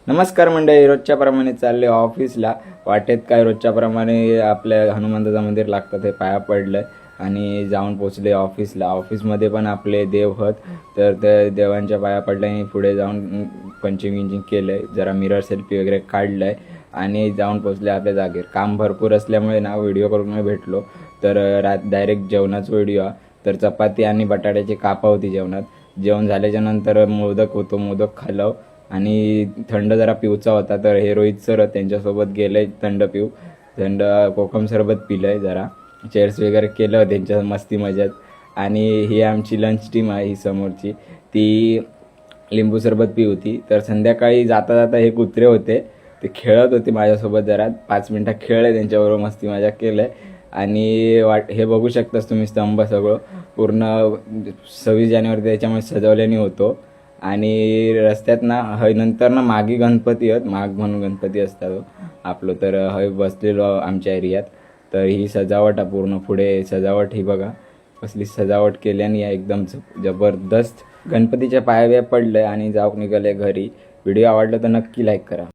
नमस्कार मंडळी, रोजच्या प्रमाणे चालले ऑफिसला. वाटेत काय रोजच्या प्रमाणे आपल्या हनुमंताचं मंदिर लागतं ते पाया पडलं आणि जाऊन पोचले ऑफिसला. ऑफिसमध्ये पण आपले देव होत, तर त्या देवांच्या पाया पडल्याने पुढे जाऊन पंचिंग केलं आहे, जरा मिरर सेल्फी वगैरे काढलं आहे आणि जाऊन पोचले आपल्या जागेवर. काम भरपूर असल्यामुळे ना व्हिडिओ करून नाही भेटलो, तर डायरेक्ट जेवणाचा व्हिडिओ. तर चपाती आणि बटाट्याची कापा होती जेवणात. जेवण झाल्याच्या नंतर मोदक होतो, मोदक खाल्लं आणि थंड जरा पिऊचा होता, तर हे रोहित सर त्यांच्यासोबत गेले थंड पिऊ. थंड कोकम सरबत पिलं आहे, जरा चेअर्स वगैरे केलं त्यांच्या मस्ती मजात. आणि ही आमची लंच टीम आहे, ही समोरची ती लिंबू सरबत पी होती. तर संध्याकाळी जाता जाता हे कुत्रे होते, ते खेळत होते माझ्यासोबत. जरा 5 मिनटं खेळले त्यांच्याबरोबर, मस्ती मजा केलं आहे. आणि हे बघू शकतास तुम्ही, स्तंभ सगळं पूर्ण 26 जानेवारी त्याच्यामुळे सजवल्याने होतो. आणि रस्त्यात ना नंतर ना मागे गणपती आहेत, माग म्हणून गणपती असतात आपलं. तर बसलेलो आमच्या एरियात. तर ही सजावट आहे पूर्ण, पुढे सजावट ही बघा कसली सजावट केल्याने एकदम जबरदस्त. गणपतीच्या पाया पडलं आणि जाऊन निघाले घरी. व्हिडिओ आवडला तर नक्की लाईक करा.